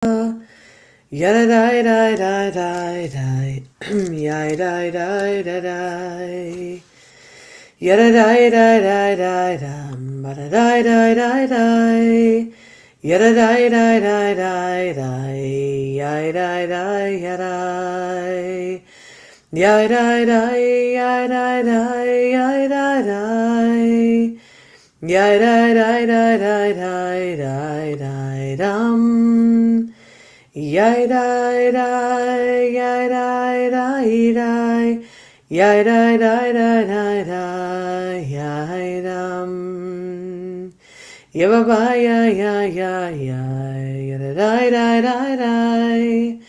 Yada die die die die die. Yada die die die die. Yada die die die die dum. Bada die die die die. Yada die die die die die. Yada die yada. Yada die yada die yada die. Yada die die die die die die dum. Yai dai dai, yai dai dai dai, yai dai dai dai dai dai, yai dum. Yaba ba ya ya ya ya, yada dai dai dai dai,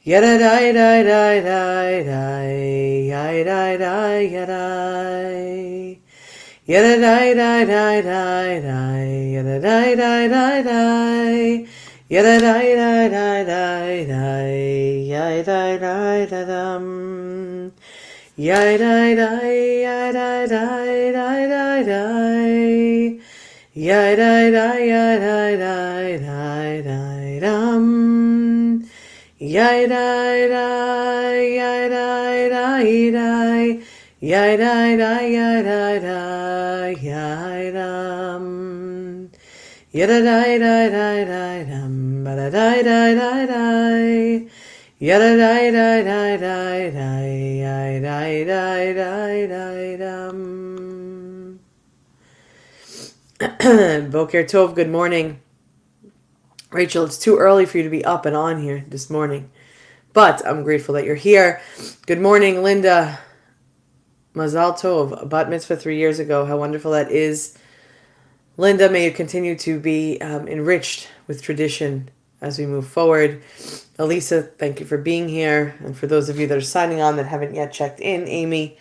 yada dai dai dai dai dai, yai dai dai yada. Yada dai dai dai dai dai, yada dai dai dai dai. Yada dai dai dai dai dai, yai dai dai da dum, yai dai dai yai dai dai dai dai dai, yai dai dai yai dai dai dai dai dum, yai dai dai yai dai dai dai, yai dai dai yai dai dai yai dum. Yada die die die die dum, bada die die die die. Yada die die die die die, yai die die die die dum. Boker Tov, good morning. Rachel, it's too early for you to be up and on here this morning, but I'm grateful that you're here. Good morning, Linda. Mazal Tov, bat mitzvah 3 years ago. How wonderful that is. Linda, may you continue to be enriched with tradition as we move forward. Elisa, thank you for being here. And for those of you that are signing on that haven't yet checked in, Amy,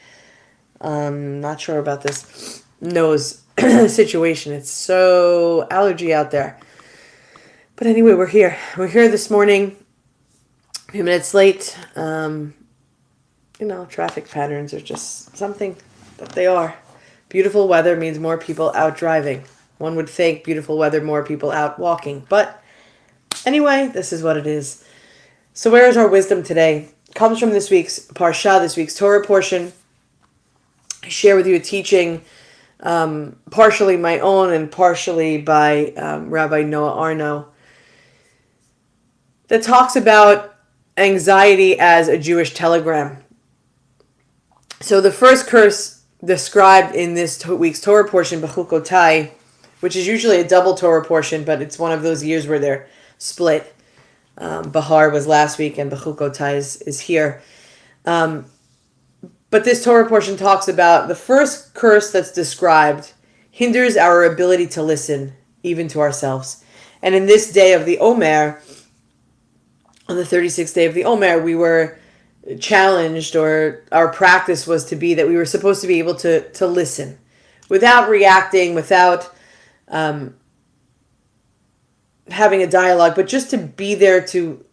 not sure about this nose situation. It's so allergy out there. But anyway, we're here. We're here this morning, a few minutes late. Traffic patterns are just something that they are. Beautiful weather means more people out driving. One would think beautiful weather, more people out walking. But anyway, this is what it is. So where is our wisdom today? It comes from this week's Parsha, this week's Torah portion. I share with you a teaching, partially my own and partially by Rabbi Noah Arno, that talks about anxiety as a Jewish telegram. So the first curse described in this week's Torah portion, Bechukotai, which is usually a double Torah portion, but it's one of those years where they're split. Bahar was last week and Bechukotai is here. But this Torah portion talks about the first curse that's described hinders our ability to listen, even to ourselves. And in this day of the Omer, on the 36th day of the Omer, we were challenged, or our practice was to be that we were supposed to be able to listen without reacting, without having a dialogue, but just to be there to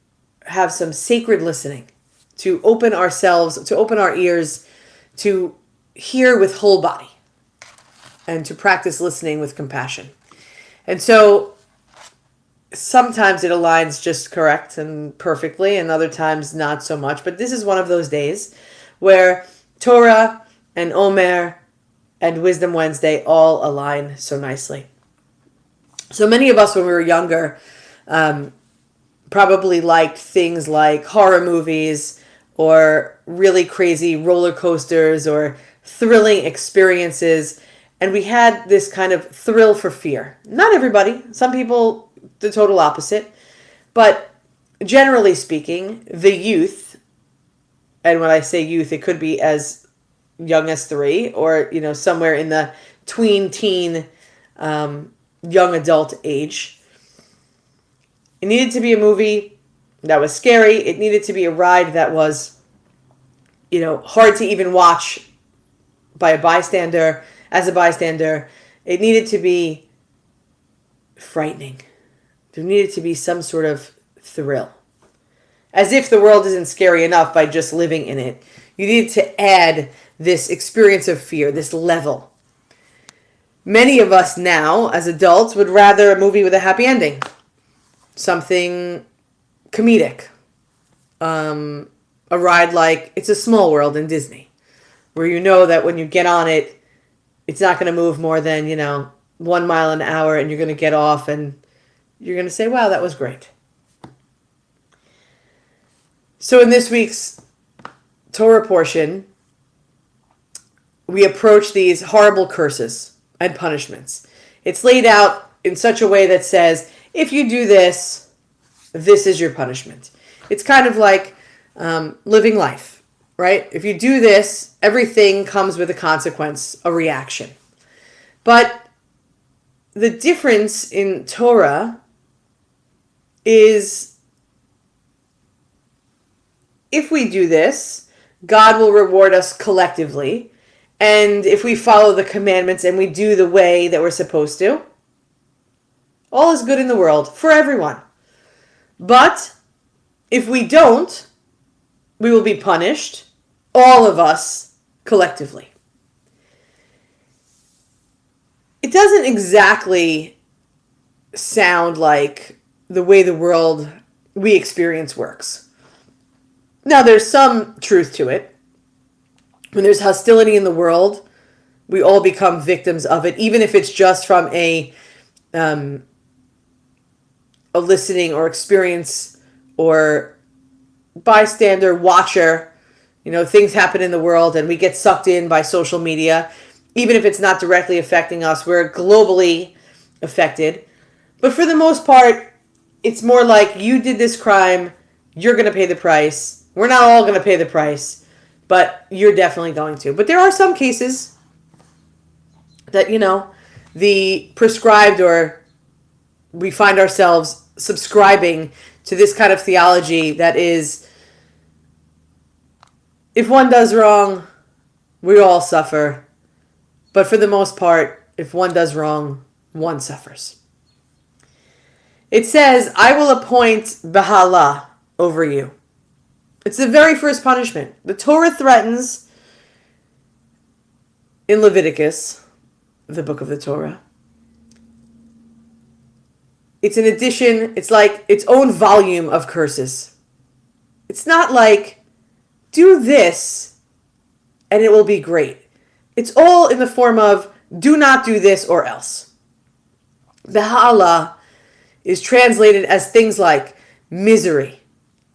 have some sacred listening, to open ourselves, to open our ears, to hear with whole body, and to practice listening with compassion. And so sometimes it aligns just correct and perfectly, and other times not so much. But this is one of those days where Torah and Omer and Wisdom Wednesday all align so nicely. So many of us when we were younger probably liked things like horror movies or really crazy roller coasters or thrilling experiences. And we had this kind of thrill for fear. Not everybody. Some people, the total opposite. But generally speaking, the youth, and when I say youth, it could be as young as 3 or, somewhere in the tween, teen, young adult age. It needed to be a movie that was scary. It needed to be a ride that was, hard to even watch by a bystander, as a bystander. It needed to be frightening. There needed to be some sort of thrill. As if the world isn't scary enough by just living in it. You needed to add this experience of fear, this level. Many of us now, as adults, would rather a movie with a happy ending. Something comedic. A ride like It's a Small World in Disney, where you know that when you get on it, it's not going to move more than, 1 mile an hour, and you're going to get off and you're going to say, wow, that was great. So in this week's Torah portion, we approach these horrible curses and punishments. It's laid out in such a way that says, if you do this, this is your punishment. It's kind of like living life, right? If you do this, everything comes with a consequence, a reaction. But the difference in Torah is, if we do this, God will reward us collectively. And if we follow the commandments and we do the way that we're supposed to, all is good in the world for everyone. But if we don't, we will be punished, all of us, collectively. It doesn't exactly sound like the way the world we experience works. Now, there's some truth to it. When there's hostility in the world, we all become victims of it, even if it's just from a listening or experience or bystander, watcher. Things happen in the world and we get sucked in by social media. Even if it's not directly affecting us, we're globally affected. But for the most part, it's more like, you did this crime, you're going to pay the price. We're not all going to pay the price, but you're definitely going to. But there are some cases that, the prescribed, or we find ourselves subscribing to this kind of theology that is, if one does wrong, we all suffer. But for the most part, if one does wrong, one suffers. It says, I will appoint Bahala over you. It's the very first punishment. The Torah threatens, in Leviticus, the book of the Torah, it's an addition, it's like its own volume of curses. It's not like, do this and it will be great. It's all in the form of, do not do this or else. Bahala is translated as things like misery,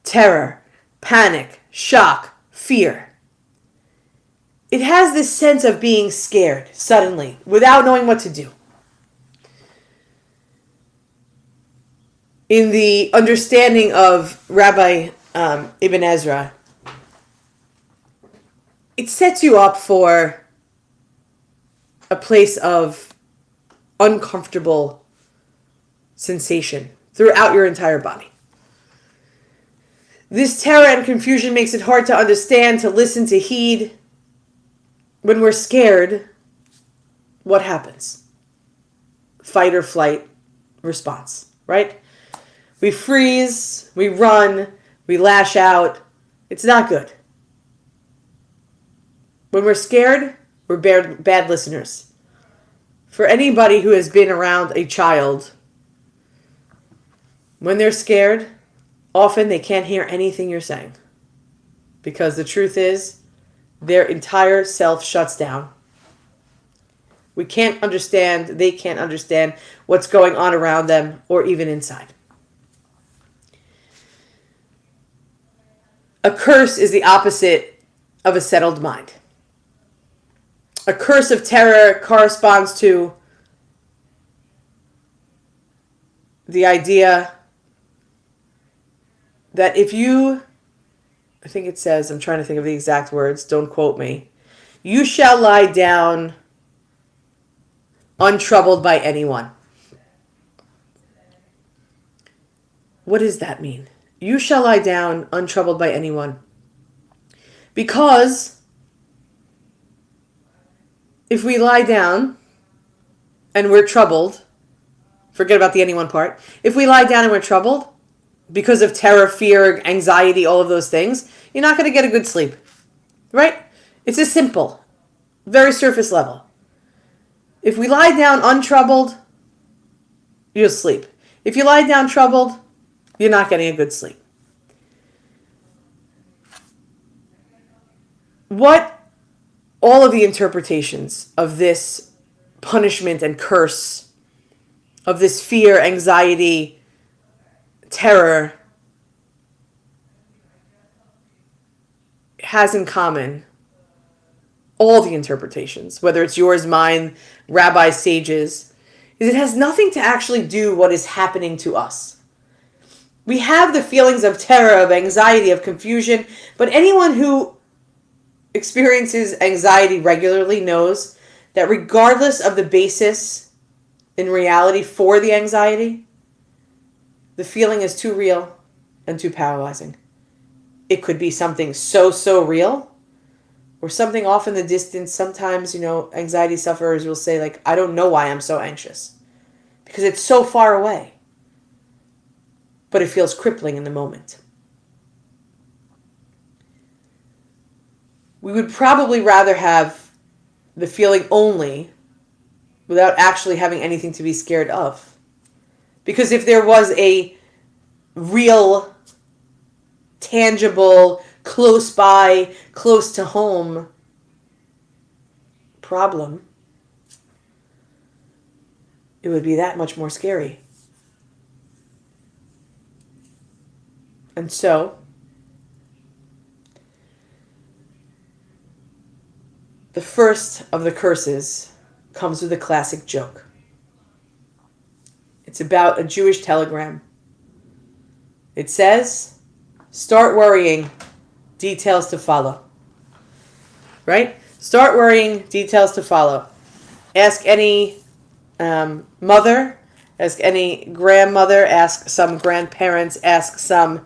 terror, panic, shock, fear. It has this sense of being scared suddenly without knowing what to do. In the understanding of Rabbi Ibn Ezra, it sets you up for a place of uncomfortable sensation throughout your entire body. This terror and confusion makes it hard to understand, to listen, to heed. When we're scared, what happens? Fight or flight response, right? We freeze, we run, we lash out. It's not good. When we're scared, we're bad listeners. For anybody who has been around a child, when they're scared, often they can't hear anything you're saying. Because the truth is, their entire self shuts down. We can't understand, they can't understand what's going on around them or even inside. A curse is the opposite of a settled mind. A curse of terror corresponds to the idea that if you, I think it says, I'm trying to think of the exact words, don't quote me, you shall lie down untroubled by anyone. What does that mean? You shall lie down untroubled by anyone. Because if we lie down and we're troubled, forget about the anyone part. If we lie down and we're troubled because of terror, fear, anxiety, all of those things, you're not going to get a good sleep. Right? It's as simple. Very surface level. If we lie down untroubled, you'll sleep. If you lie down troubled, you're not getting a good sleep. what all of the interpretations of this punishment and curse, of this fear, anxiety, terror, has in common, all the interpretations, whether it's yours, mine, rabbi, sages, is it has nothing to actually do what is happening to us. We have the feelings of terror, of anxiety, of confusion, but anyone who experiences anxiety regularly knows that regardless of the basis in reality for the anxiety, the feeling is too real and too paralyzing. It could be something so real, or something off in the distance. Sometimes, anxiety sufferers will say, like, I don't know why I'm so anxious, because it's so far away, but it feels crippling in the moment. We would probably rather have the feeling only without actually having anything to be scared of. Because if there was a real, tangible, close by, close to home problem, it would be that much more scary. And so, the first of the curses comes with a classic joke. It's about a Jewish telegram. It says, start worrying, details to follow. Right? Start worrying, details to follow. Ask any mother, ask any grandmother, ask some grandparents, ask some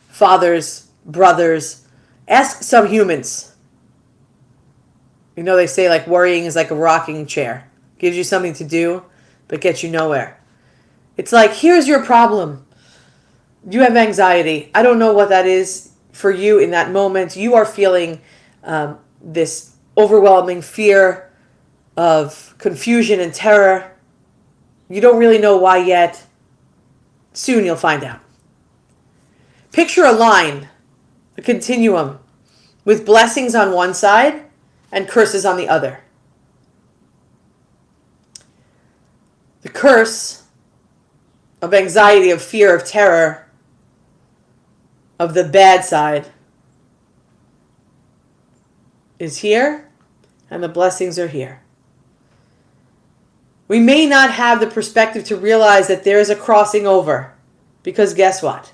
fathers, brothers, ask some humans. They say like worrying is like a rocking chair. Gives you something to do, but gets you nowhere. It's like, here's your problem. You have anxiety. I don't know what that is for you in that moment. You are feeling this overwhelming fear of confusion and terror. You don't really know why yet. Soon you'll find out. Picture a line, a continuum, with blessings on one side and curses on the other. The curse of anxiety, of fear, of terror, of the bad side is here, and the blessings are here. We may not have the perspective to realize that there is a crossing over, because guess what?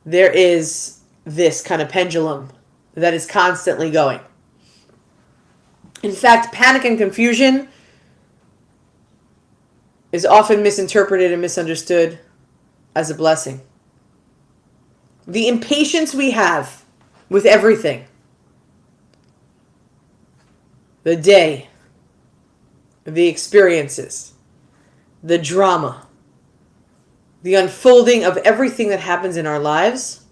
There is this kind of pendulum that is constantly going. In fact, panic and confusion is often misinterpreted and misunderstood as a blessing. The impatience we have with everything, the day, the experiences, the drama, the unfolding of everything that happens in our lives,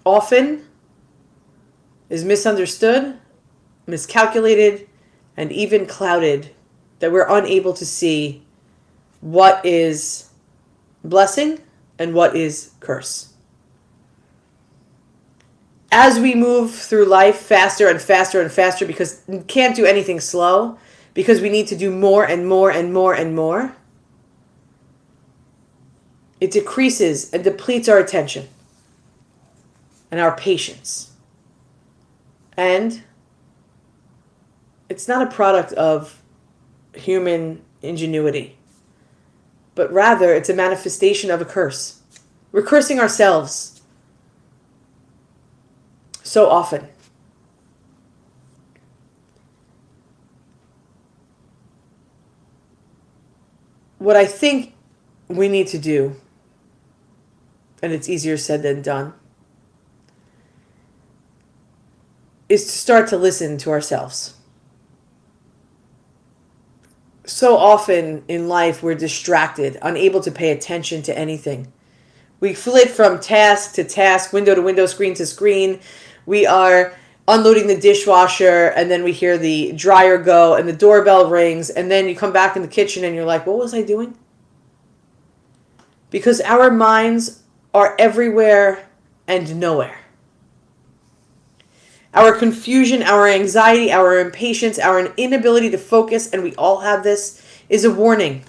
often is misunderstood, miscalculated, and even clouded, that we're unable to see what is blessing and what is curse. As we move through life faster and faster and faster, because we can't do anything slow, because we need to do more and more and more and more, it decreases and depletes our attention and our patience. And it's not a product of human ingenuity, but rather it's a manifestation of a curse. We're cursing ourselves so often. What I think we need to do, and it's easier said than done, is to start to listen to ourselves. So often in life, we're distracted, unable to pay attention to anything. We flit from task to task, window to window, screen to screen. We are unloading the dishwasher, and then we hear the dryer go, and the doorbell rings, and then you come back in the kitchen, and you're like, what was I doing? Because our minds are everywhere and nowhere. Our confusion, our anxiety, our impatience, our inability to focus, and we all have this, is a warning.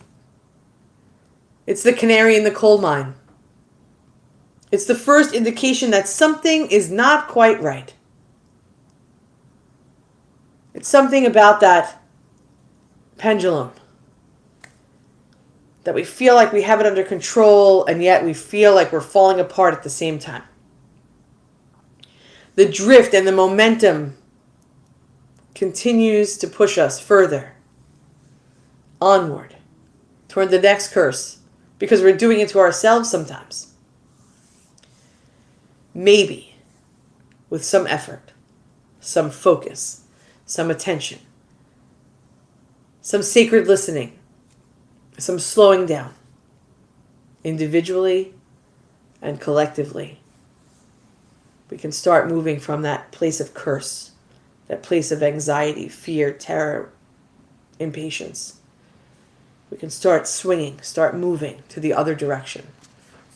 It's the canary in the coal mine. It's the first indication that something is not quite right. It's something about that pendulum that we feel like we have it under control, and yet we feel like we're falling apart at the same time. The drift and the momentum continues to push us further onward toward the next curse, because we're doing it to ourselves sometimes. Maybe with some effort, some focus, some attention, some sacred listening, some slowing down, individually and collectively, we can start moving from that place of curse, that place of anxiety, fear, terror, impatience. We can start swinging, start moving to the other direction,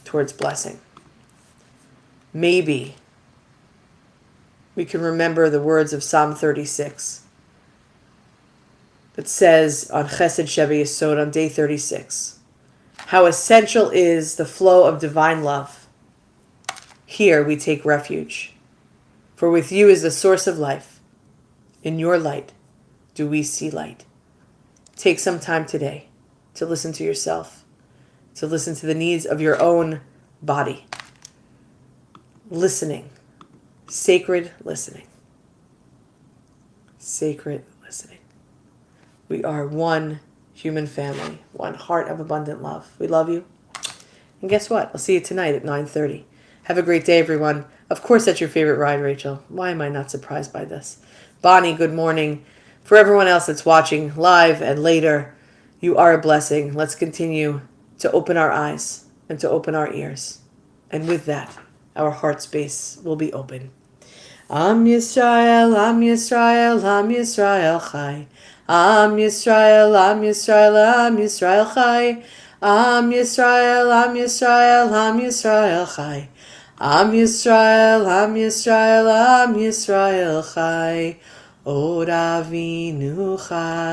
towards blessing. Maybe we can remember the words of Psalm 36 that says on Chesed Sheva Yesod, on day 36, how essential is the flow of divine love. Here we take refuge, for with you is the source of life. In your light do we see light. Take some time today to listen to yourself, to listen to the needs of your own body. Listening, sacred listening. Sacred listening. We are one human family, one heart of abundant love. We love you. And guess what? I'll see you tonight at 9:30. Have a great day, everyone. Of course, that's your favorite ride, Rachel. Why am I not surprised by this? Bonnie, good morning. For everyone else that's watching live and later, you are a blessing. Let's continue to open our eyes and to open our ears. And with that, our heart space will be open. Am Yisrael, Am Yisrael, Am Yisrael Chai. Am Yisrael, Am Yisrael, Am Yisrael Chai. Am Yisrael, Am Yisrael, Am Yisrael Chai. Am Yisrael, Am Yisrael, Am Yisrael Chai. Od Avinu Chai.